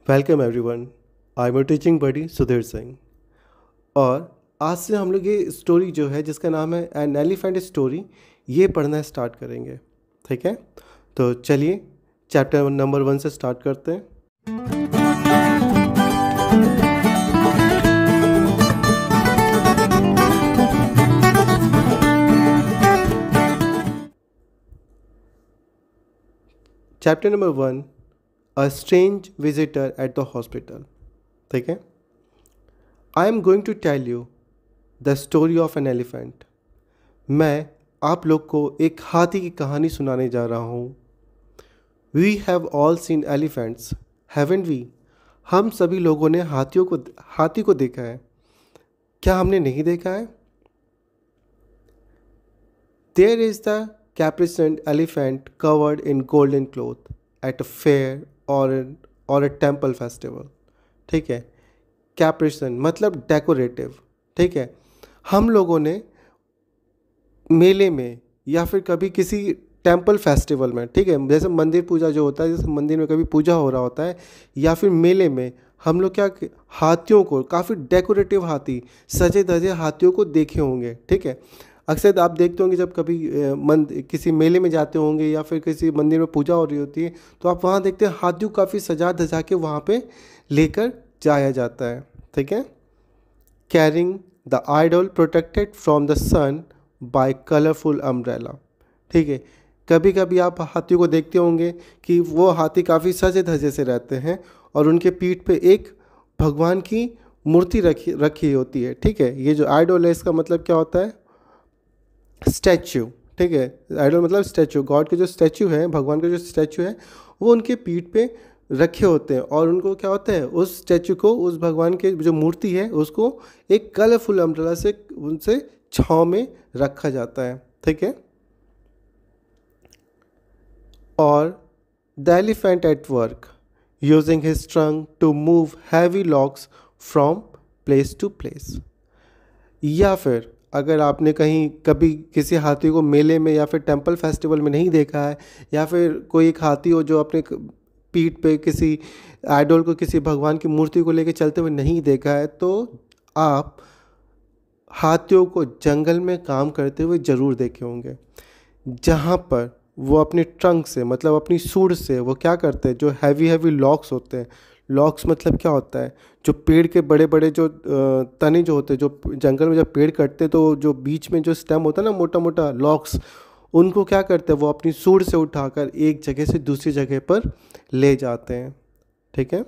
Welcome everyone. I am teaching buddy Sudhir Singh. और आज से हम लोग ये स्टोरी जो है जिसका नाम है एन एलिफेंट स्टोरी, ये पढ़ना स्टार्ट करेंगे। ठीक है, तो चलिए चैप्टर नंबर 1 से स्टार्ट करते हैं। Chapter number 1, a strange visitor at the hospital. ठीक है, I am going to tell you the story of an elephant. मैं आप लोग को एक हाथी की कहानी सुनाने जा रहा हूँ। We have all seen elephants, haven't we? हम सभी लोगों ने हाथी को देखा है। क्या हमने नहीं देखा है? There is the caparisoned elephant covered in golden cloth at a fair or a temple festival. ठीक है, कैप्रिसेंट मतलब डेकोरेटिव। ठीक है, हम लोगों ने मेले में या फिर कभी किसी टेम्पल फेस्टिवल में, ठीक है, जैसे मंदिर पूजा जो होता है, जैसे मंदिर में कभी पूजा हो रहा होता है या फिर मेले में, हम लोग क्या हाथियों को, काफ़ी डेकोरेटिव हाथी, सजे धजे हाथियों को देखे होंगे। ठीक है, अक्सर आप देखते होंगे जब कभी किसी मेले में जाते होंगे या फिर किसी मंदिर में पूजा हो रही होती है तो आप वहाँ देखते हैं हाथियों को काफ़ी सजा धजा के वहाँ पे लेकर जाया जाता है। ठीक है, carrying the idol protected from the sun by colourful umbrella. ठीक है, कभी कभी आप हाथियों को देखते होंगे कि वो हाथी काफ़ी सजे धजे से रहते हैं और उनके पीठ पे एक भगवान की मूर्ति रखी होती है। ठीक है, ये जो आइडल है इसका मतलब क्या होता है? स्टैच्यू। ठीक है, आइडल मतलब स्टैच्यू। गॉड के जो स्टैच्यू है, भगवान का जो स्टैच्यू है, वो उनके पीठ पे रखे होते हैं और उनको क्या होता है, उस स्टैच्यू को, उस भगवान के जो मूर्ति है उसको एक कलरफुल अम्ब्रेला से उनसे छाँव में रखा जाता है। ठीक है, और the elephant at work using his trunk to move heavy logs from place to place. या फिर अगर आपने कहीं कभी किसी हाथी को मेले में या फिर टेंपल फेस्टिवल में नहीं देखा है, या फिर कोई एक हाथी हो जो अपने पीठ पे किसी आइडल को, किसी भगवान की मूर्ति को लेकर चलते हुए नहीं देखा है, तो आप हाथियों को जंगल में काम करते हुए ज़रूर देखे होंगे, जहाँ पर वो अपनी ट्रंक से, मतलब अपनी सूंड से, वो क्या करते हैं, जो हैवी हैवी लॉक्स होते हैं। लॉक्स मतलब क्या होता है? जो पेड़ के बड़े बड़े जो तने जो होते हैं, जो जंगल में जब पेड़ कटते हैं तो जो बीच में जो स्टेम होता है ना, मोटा मोटा लॉक्स, उनको क्या करते हैं, वो अपनी सूंड से उठाकर एक जगह से दूसरी जगह पर ले जाते हैं। ठीक है,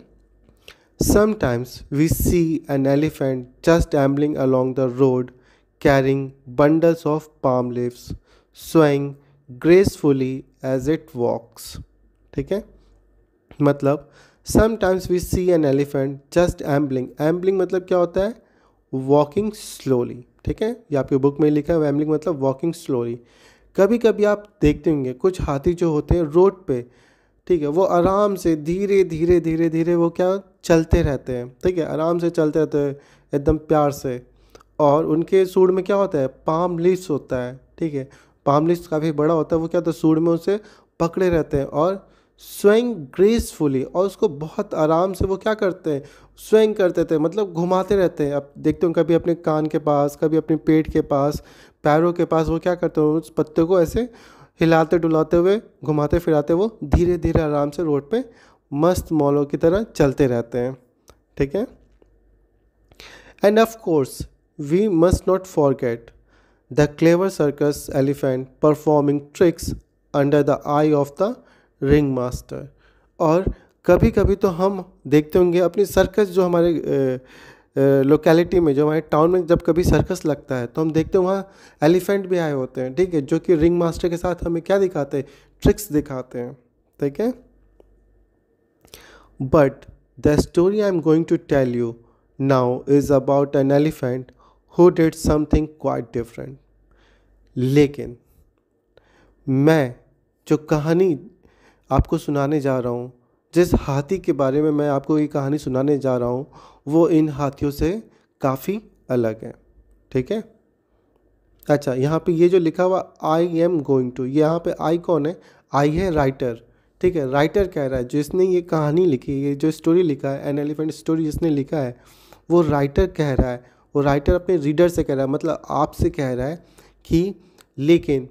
sometimes we see an elephant just ambling along the road carrying bundles of palm leaves, swaying gracefully as it walks। ठीक है, मतलब sometimes we see an elephant just ambling मतलब क्या होता है? Walking slowly. ठीक है, ये आपकी बुक में लिखा है, एम्बलिंग मतलब वॉकिंग स्लोली। कभी कभी आप देखते होंगे कुछ हाथी जो होते हैं रोड पे, ठीक है, वो आराम से धीरे धीरे धीरे धीरे वो क्या चलते रहते हैं। ठीक है, आराम से चलते रहते हैं एकदम प्यार से, और उनके सूंड में क्या होता है? पाम लीव्स होता है। ठीक है, पाम लीव्स काफ़ी बड़ा होता है, वो क्या होता है, सूंड में उसे पकड़े रहते हैं और स्विंग ग्रेसफुली, और उसको बहुत आराम से वो क्या करते हैं, स्विंग करते थे, मतलब घुमाते रहते हैं। आप देखते हो कभी अपने कान के पास, कभी अपने पेट के पास, पैरों के पास, वो क्या करते हैं, उस पत्ते को ऐसे हिलाते डुलाते हुए, घुमाते फिराते वो धीरे धीरे आराम से रोड पे मस्त मौलों की तरह चलते रहते हैं। ठीक है, and of course we must not forget the clever circus elephant performing tricks under the eye of the ring master. और कभी कभी तो हम देखते होंगे अपनी सर्कस, जो हमारे लोकेलिटी में, जो हमारे टाउन में जब कभी सर्कस लगता है तो हम देखते हैं वहाँ एलिफेंट भी आए होते हैं। ठीक है, जो कि रिंग मास्टर के साथ हमें क्या दिखाते हैं? ट्रिक्स दिखाते हैं। ठीक है, but the story I am going to tell you now is about an elephant who did something quite different. लेकिन मैं जो कहानी आपको सुनाने जा रहा हूँ, जिस हाथी के बारे में मैं आपको ये कहानी सुनाने जा रहा हूँ, वो इन हाथियों से काफ़ी अलग है। ठीक है, अच्छा, यहाँ पे ये जो लिखा हुआ आई एम गोइंग टू, यहाँ पे आई कौन है? आई है राइटर। ठीक है, राइटर कह रहा है, जिसने ये कहानी लिखी, ये जो स्टोरी लिखा है, एन एलिफेंट स्टोरी जिसने लिखा है, वो राइटर कह रहा है, वो राइटर अपने रीडर से कह रहा है, मतलब आपसे कह रहा है कि लेकिन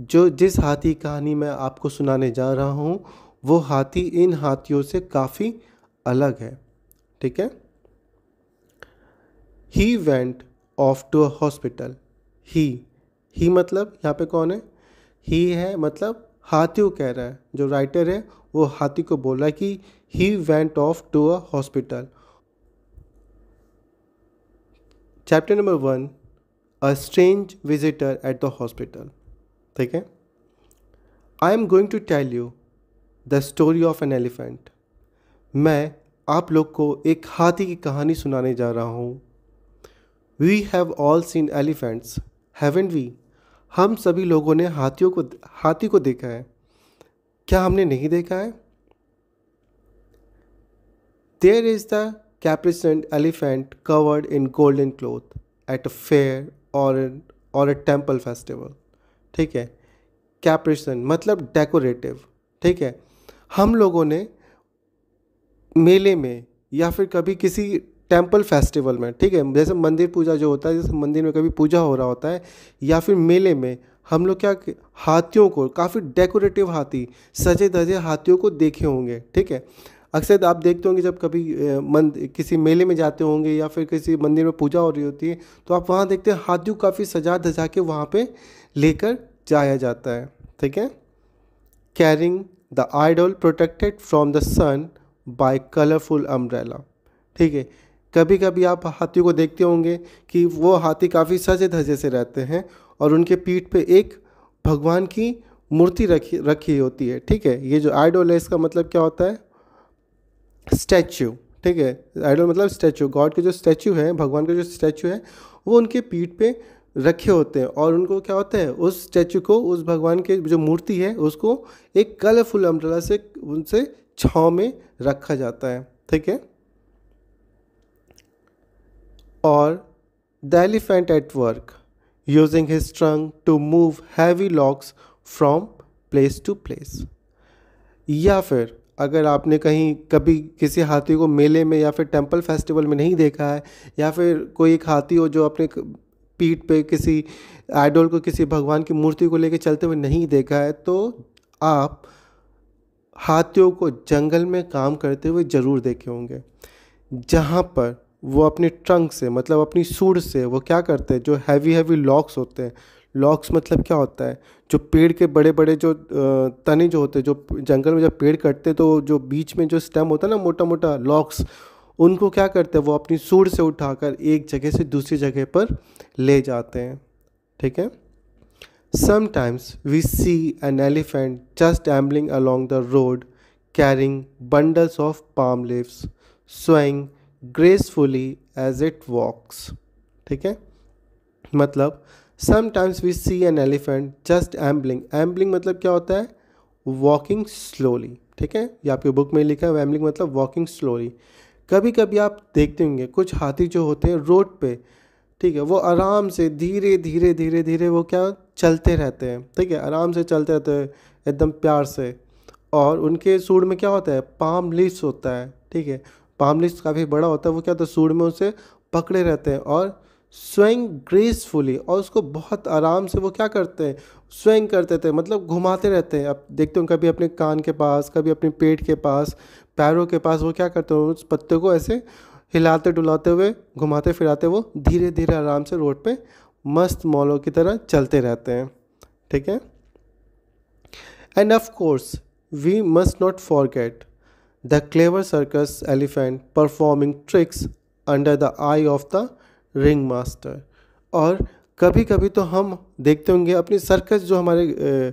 जो जिस हाथी कहानी मैं आपको सुनाने जा रहा हूँ, वो हाथी इन हाथियों से काफ़ी अलग है। ठीक है। He went off to a hospital. He मतलब यहाँ पे कौन है? ही है मतलब हाथी को कह रहा है, जो राइटर है वो हाथी को बोल रहा है कि he went off to a hospital. Chapter number 1, a strange visitor at the hospital. ठीक है। I am going to tell you the story of an elephant. मैं आप लोग को एक हाथी की कहानी सुनाने जा रहा हूँ। We have all seen elephants, haven't we? हम सभी लोगों ने हाथी को देखा है, क्या हमने नहीं देखा है? There is the caparisoned elephant covered in golden cloth at a fair or a temple festival. ठीक है। कैप्रिसेंट मतलब डेकोरेटिव। ठीक है। हम लोगों ने मेले में या फिर कभी किसी टेम्पल फेस्टिवल में, ठीक है, जैसे मंदिर पूजा जो होता है, जैसे मंदिर में कभी पूजा हो रहा होता है या फिर मेले में, हम लोग क्या हाथियों को, काफ़ी डेकोरेटिव हाथी, सजे धजे हाथियों को देखे होंगे। ठीक है। अक्सर आप देखते होंगे जब कभी किसी मेले में जाते होंगे या फिर किसी मंदिर में पूजा हो रही होती है, तो आप वहाँ देखते हैं हाथियों को काफ़ी सजा धजा के वहाँ पे लेकर जाया जाता है। ठीक है। Carrying the idol protected from the sun by colourful umbrella. ठीक है। कभी कभी आप हाथियों को देखते होंगे कि वो हाथी काफ़ी सजे धजे से रहते हैं और उनके पीठ पे एक भगवान की मूर्ति रखी होती है। ठीक है। ये जो आइडल है, इसका मतलब क्या होता है? स्टैच्यू। ठीक है। आइडल मतलब स्टैच्यू, गॉड के जो स्टैच्यू है, भगवान का जो स्टैच्यू है, वो उनके पीठ पे रखे होते हैं और उनको क्या होता है, उस स्टैच्यू को, उस भगवान के जो मूर्ति है उसको एक कलरफुल अम्ब्रेला से उनसे छाँव में रखा जाता है। ठीक है। और the elephant at work using his trunk to move heavy logs from place to place. या फिर अगर आपने कहीं कभी किसी हाथी को मेले में या फिर टेंपल फेस्टिवल में नहीं देखा है, या फिर कोई एक हाथी हो जो अपने पीठ पे किसी आइडल को, किसी भगवान की मूर्ति को लेकर चलते हुए नहीं देखा है, तो आप हाथियों को जंगल में काम करते हुए ज़रूर देखे होंगे, जहाँ पर वो अपने ट्रंक से, मतलब अपनी सूंड से, वो क्या करते हैं, जो हैवी हैवी लॉक्स होते हैं। लॉक्स मतलब क्या होता है? जो पेड़ के बड़े बड़े जो तने जो होते हैं, जो जंगल में जब पेड़ कटते हैं तो जो बीच में जो स्टेम होता है ना, मोटा मोटा लॉक्स, उनको क्या करते हैं, वो अपनी सूंड से उठाकर एक जगह से दूसरी जगह पर ले जाते हैं। ठीक है। Sometimes we see an elephant just ambling along the road carrying bundles of palm leaves, swaying gracefully as it walks. ठीक है। मतलब sometimes we see an elephant just ambling. Ambling मतलब क्या होता है? Walking slowly. ठीक है। ये आपकी बुक में लिखा है, एम्बलिंग मतलब वॉकिंग स्लोली। कभी कभी आप देखते होंगे कुछ हाथी जो होते हैं रोड पे, ठीक है, वो आराम से धीरे धीरे धीरे धीरे वो क्या चलते रहते हैं। ठीक है। आराम से चलते रहते हैं, एकदम प्यार से। और उनके सूंड में क्या होता है? पाम लीव्स होता है। ठीक है। पाम लीव्स काफ़ी बड़ा होता है, वो क्या होता है, सूंड में उसे पकड़े रहते हैं और स्विंग ग्रेसफुली, और उसको बहुत आराम से वो क्या करते हैं, स्विंग करते थे, मतलब घुमाते रहते हैं। आप देखते हो कभी अपने कान के पास, कभी अपने पेट के पास, पैरों के पास, वो क्या करते हैं, उस पत्ते को ऐसे हिलाते डुलाते हुए, घुमाते फिराते वो धीरे धीरे आराम से रोड पे मस्त मौलों की तरह चलते रहते हैं। ठीक है। And of course we must not forget the clever circus elephant performing tricks under the eye of the ring master. और कभी कभी तो हम देखते होंगे अपनी सर्कस, जो हमारे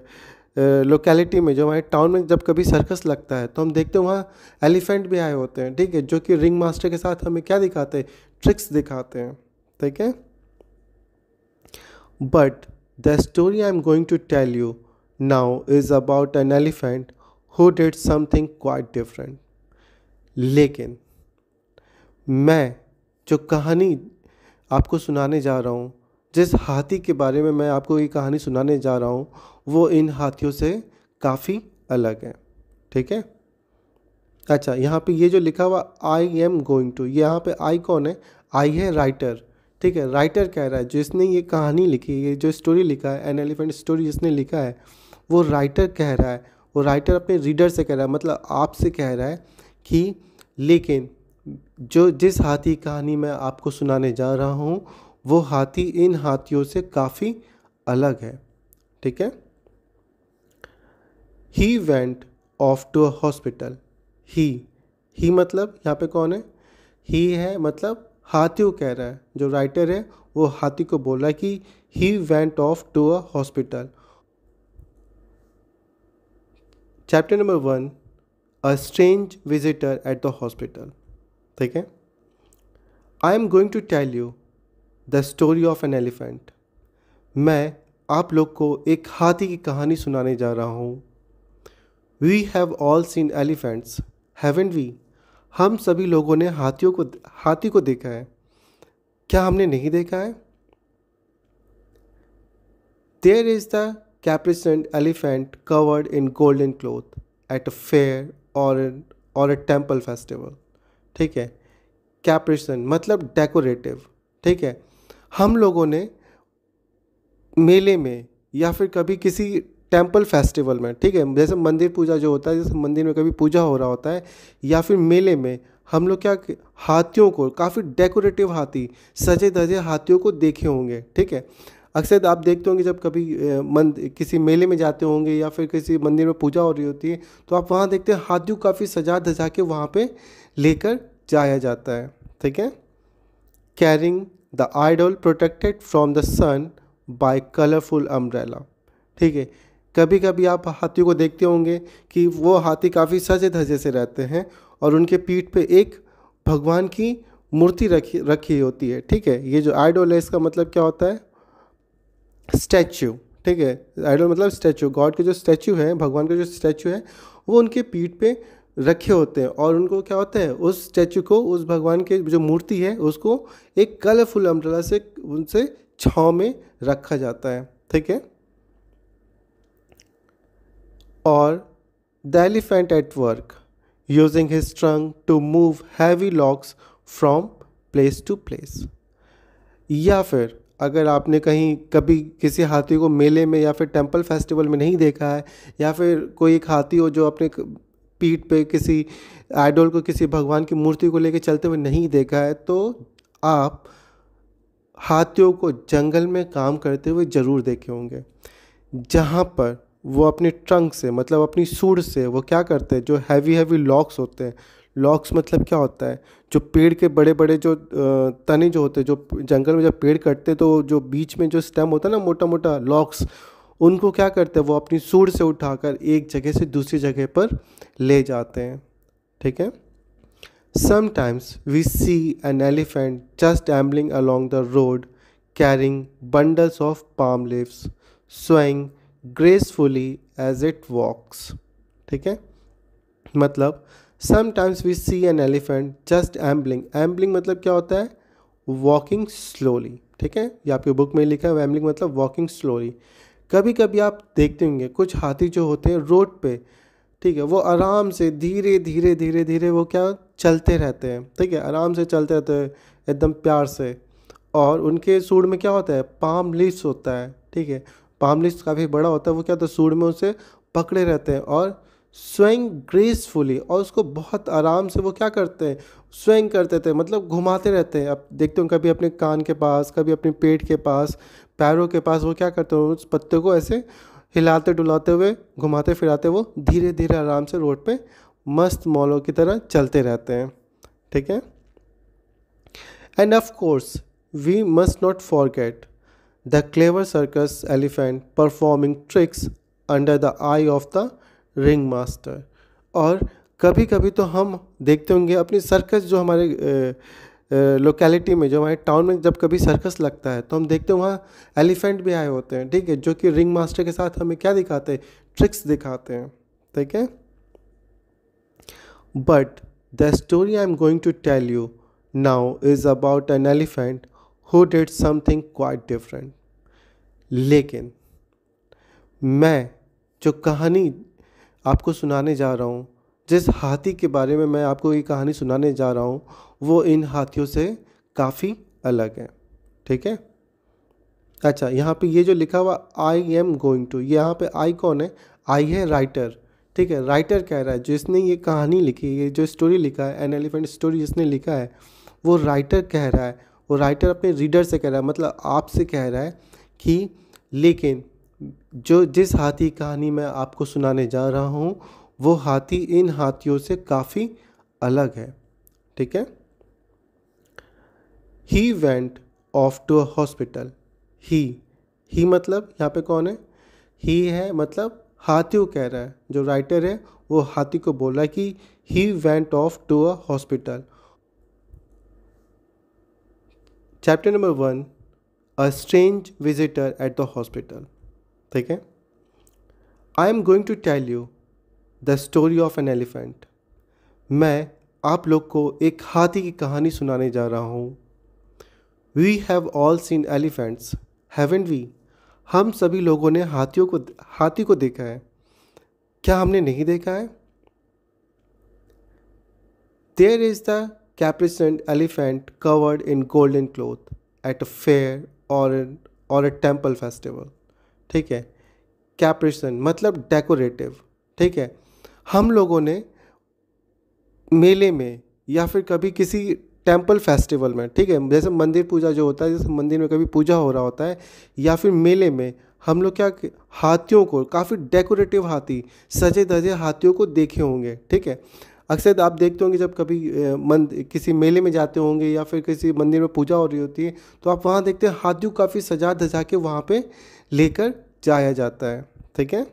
लोकेलिटी में, जो हमारे टाउन में जब कभी सर्कस लगता है, तो हम देखते हैं वहाँ एलिफेंट भी आए होते हैं। ठीक है। जो कि रिंग मास्टर के साथ हमें क्या दिखाते हैं? ट्रिक्स दिखाते हैं। ठीक है। But the story I am going to tell you now is about an elephant who did something quite different. लेकिन मैं जो कहानी आपको सुनाने जा रहा हूँ, जिस हाथी के बारे में मैं आपको ये कहानी सुनाने जा रहा हूँ, वो इन हाथियों से काफ़ी अलग है। ठीक है। अच्छा, यहाँ पे ये जो लिखा हुआ आई एम गोइंग टू, यहाँ पे आई कौन है? आई है राइटर, ठीक है। राइटर कह रहा है, जिसने ये कहानी लिखी, ये जो स्टोरी लिखा है, एन एलिफेंट स्टोरी जिसने लिखा है, वो राइटर कह रहा है। वो राइटर अपने रीडर से कह रहा है, मतलब आपसे कह रहा है कि लेकिन जो जिस हाथी की कहानी मैं आपको सुनाने जा रहा हूँ, वो हाथी इन हाथियों से काफ़ी अलग है, ठीक है। He went off to a hospital. He मतलब यहाँ पे कौन है? ही है, मतलब हाथियों कह रहा है, जो राइटर है वो हाथी को बोल रहा है कि he went off to a hospital. Chapter number 1, a strange visitor at the hospital, ठीक है। I am going to tell you the story of an elephant. मैं आप लोग को एक हाथी की कहानी सुनाने जा रहा हूँ। We have all seen elephants, haven't we? हम सभी लोगों ने हाथी को देखा है, क्या हमने नहीं देखा है? There is the caparisoned elephant covered in golden cloth at a fair or a temple festival, ठीक है। कैप्रिसेंट मतलब डेकोरेटिव, ठीक है। हम लोगों ने मेले में या फिर कभी किसी टेम्पल फेस्टिवल में, ठीक है, जैसे मंदिर पूजा जो होता है, जैसे मंदिर में कभी पूजा हो रहा होता है, या फिर मेले में हम लोग क्या हाथियों को, काफ़ी डेकोरेटिव हाथी, सजे धजे हाथियों को देखे होंगे, ठीक है। अक्सर आप देखते होंगे जब कभी किसी मेले में जाते होंगे या फिर किसी मंदिर में पूजा हो रही होती है, तो आप वहाँ देखते हैं हाथियों को काफ़ी सजा धजा के वहाँ पे लेकर जाया जाता है, ठीक है। Carrying the idol protected from the sun by colourful umbrella, ठीक है। कभी कभी आप हाथियों को देखते होंगे कि वो हाथी काफ़ी सजे धजे से रहते हैं और उनके पीठ पे एक भगवान की मूर्ति रखी रखी होती है, ठीक है। ये जो आइडल है, इसका मतलब क्या होता है? स्टैचू, ठीक है। आइडल मतलब स्टैचू, गॉड के जो स्टैचू है, भगवान का जो स्टैचू है, वो उनके पीठ पे रखे होते हैं और उनको क्या होता है, उस स्टैचू को, उस भगवान के जो मूर्ति है, उसको एक कलरफुल अम्ब्रेला से उनसे छाँव में रखा जाता है, ठीक है। और the elephant at work using his trunk to move heavy logs from place to place. या फिर अगर आपने कहीं कभी किसी हाथी को मेले में या फिर टेंपल फेस्टिवल में नहीं देखा है, या फिर कोई एक हाथी हो जो अपने पीठ पे किसी आइडल को, किसी भगवान की मूर्ति को लेकर चलते हुए नहीं देखा है, तो आप हाथियों को जंगल में काम करते हुए ज़रूर देखे होंगे, जहाँ पर वो अपनी ट्रंक से, मतलब अपनी सूंड से, वो क्या करते हैं, जो हैवी हैवी लॉक्स होते हैं। लॉक्स मतलब क्या होता है? जो पेड़ के बड़े बड़े जो तने जो होते हैं, जो जंगल में जब पेड़ कटते हैं तो जो बीच में जो स्टेम होता है ना, मोटा मोटा लॉक्स, उनको क्या करते हैं, वो अपनी सूंड से उठाकर एक जगह से दूसरी जगह पर ले जाते हैं, ठीक है। Sometimes we see an elephant just ambling along the road carrying bundles of palm leaves, swaying gracefully as it walks, ठीक है। मतलब sometimes we see an elephant just ambling. Ambling मतलब क्या होता है? वॉकिंग स्लोली, ठीक है। ये आपकी बुक में लिखा है, एम्बलिंग मतलब वॉकिंग स्लोली। कभी कभी आप देखते होंगे कुछ हाथी जो होते हैं रोड पे, ठीक है, वो आराम से धीरे धीरे धीरे धीरे वो क्या चलते रहते हैं, ठीक है, आराम से चलते रहते हैं एकदम प्यार से। और उनके सूंड में क्या होता है? पाम लीव्स होता है, ठीक है। पाम लीव्स काफ़ी बड़ा होता है, वो क्या होता है, सूंड में उसे पकड़े रहते हैं और स्विंग ग्रेसफुली, और उसको बहुत आराम से वो क्या करते हैं, स्विंग करते थे, मतलब घुमाते रहते हैं। आप देखते हो कभी अपने कान के पास, कभी अपने पेट के पास, पैरों के पास, वो क्या करते हैं, उस पत्ते को ऐसे हिलाते डुलाते हुए, घुमाते फिराते वो धीरे धीरे आराम से रोड पे मस्त मौलों की तरह चलते रहते हैं, ठीक है। And of course we must not forget the clever circus elephant performing tricks under the eye of the ring master. और कभी कभी तो हम देखते होंगे अपनी सर्कस, जो हमारे लोकेलिटी में, जो हमारे टाउन में जब कभी सर्कस लगता है, तो हम देखते हैं वहाँ एलिफेंट भी आए होते हैं, ठीक है, जो कि रिंग मास्टर के साथ हमें क्या दिखाते हैं? ट्रिक्स दिखाते हैं, ठीक है। But the story I am going to tell you now is about an elephant who did something quite different. लेकिन मैं जो कहानी आपको सुनाने जा रहा हूँ, जिस हाथी के बारे में मैं आपको ये कहानी सुनाने जा रहा हूँ, वो इन हाथियों से काफ़ी अलग है। ठीक है। अच्छा, यहाँ पे ये जो लिखा हुआ आई एम गोइंग टू, यहाँ पे आई कौन है? आई है राइटर। ठीक है, राइटर कह रहा है, जिसने ये कहानी लिखी, ये जो स्टोरी लिखा है, एन एलिफेंट स्टोरी जिसने लिखा है, वो राइटर कह रहा है। वो राइटर अपने रीडर से कह रहा है, मतलब आपसे कह रहा है कि लेकिन जो जिस हाथी की कहानी मैं आपको सुनाने जा रहा हूँ, वो हाथी इन हाथियों से काफ़ी अलग है। ठीक है। He went off to a hospital. He मतलब यहाँ पे कौन है? ही है, मतलब हाथियों कह रहा है, जो राइटर है वो हाथी को बोल रहा है कि he went off to a hospital. Chapter number 1, a strange visitor at the hospital. ठीक है। I am going to tell you the story of an elephant. मैं आप लोग को एक हाथी की कहानी सुनाने जा रहा हूँ। We have all seen elephants, haven't we? हम सभी लोगों ने हाथी को देखा है, क्या हमने नहीं देखा है? There is the caparisoned elephant covered in golden cloth at a fair or a temple festival. ठीक है। कैप्रिसेंट मतलब डेकोरेटिव। ठीक है। हम लोगों ने मेले में या फिर कभी किसी टेम्पल फेस्टिवल में, ठीक है, जैसे मंदिर पूजा जो होता है, जैसे मंदिर में कभी पूजा हो रहा होता है या फिर मेले में, हम लोग क्या हाथियों को, काफ़ी डेकोरेटिव हाथी, सजे धजे हाथियों को देखे होंगे। ठीक है। अक्सर आप देखते होंगे जब कभी किसी मेले में जाते होंगे या फिर किसी मंदिर में पूजा हो रही होती है, तो आप वहाँ देखते हैं हाथियों को काफ़ी सजा धजा के वहाँ पे लेकर जाया जाता है। ठीक है।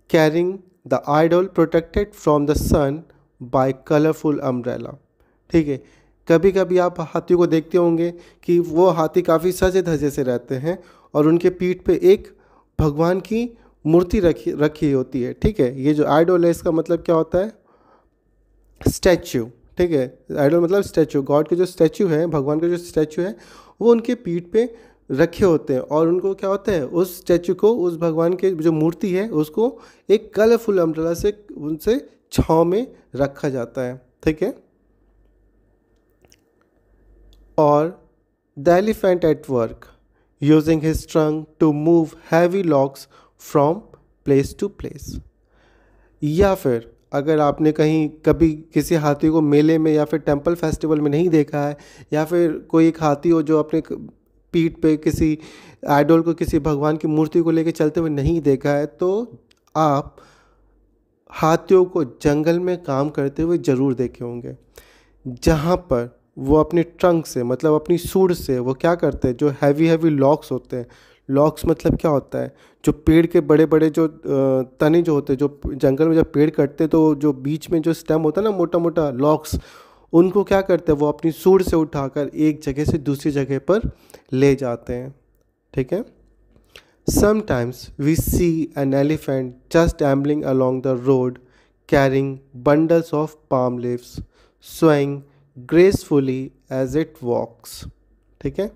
Carrying the idol protected from the sun by colourful umbrella. ठीक है। कभी कभी आप हाथियों को देखते होंगे कि वो हाथी काफ़ी सजे धजे से रहते हैं और उनके पीठ पे एक भगवान की मूर्ति रखी होती है। ठीक है। ये जो आइडल है, इसका मतलब क्या होता है? स्टैच्यू। ठीक है। आइडल मतलब स्टैच्यू, गॉड के जो स्टैच्यू है, भगवान का जो स्टैच्यू है, वो उनके पीठ पे रखे होते हैं और उनको क्या होता है, उस स्टैच्यू को, उस भगवान के जो मूर्ति है, उसको एक कलरफुल अम्ब्रेला से उनसे छाँव में रखा जाता है। ठीक है। और the elephant at work using his trunk to move heavy logs from place to place. या फिर अगर आपने कहीं कभी किसी हाथी को मेले में या फिर टेंपल फेस्टिवल में नहीं देखा है, या फिर कोई एक हाथी हो जो अपने पीठ पे किसी आइडल को, किसी भगवान की मूर्ति को लेकर चलते हुए नहीं देखा है, तो आप हाथियों को जंगल में काम करते हुए ज़रूर देखे होंगे, जहाँ पर वो अपने ट्रंक से, मतलब अपनी सूंड से, वो क्या करते हैं, जो हैवी हैवी लॉक्स होते हैं। लॉक्स मतलब क्या होता है? जो पेड़ के बड़े बड़े जो तने जो होते हैं, जो जंगल में जब पेड़ कटते हैं तो जो बीच में जो स्टेम होता है ना, मोटा मोटा लॉक्स, उनको क्या करते हैं, वो अपनी सूंड से उठाकर एक जगह से दूसरी जगह पर ले जाते हैं। ठीक है। Sometimes we see an elephant just ambling along the road carrying bundles of palm leaves, swaying gracefully as it walks. ठीक है।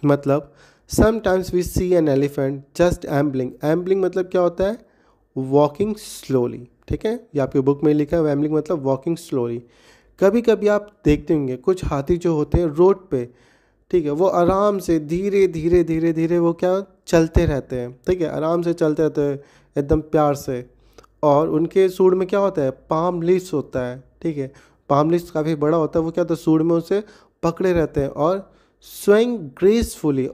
मतलब sometimes we see an elephant just ambling. Ambling मतलब क्या होता है? Walking slowly. ठीक है। ये आपकी बुक में लिखा है, एम्बलिंग मतलब वॉकिंग स्लोली। कभी कभी आप देखते होंगे कुछ हाथी जो होते हैं रोड पे, ठीक है, वो आराम से धीरे धीरे धीरे धीरे वो क्या चलते रहते हैं। ठीक है। आराम से चलते रहते हैं, एकदम प्यार से। और उनके सूंड में क्या होता है? पाम लीव्स होता है। ठीक है। पाम लीव्स काफ़ी बड़ा होता है, वो क्या होता है, सूंड में उसे पकड़े रहते हैं और स्विंग ग्रेसफुली,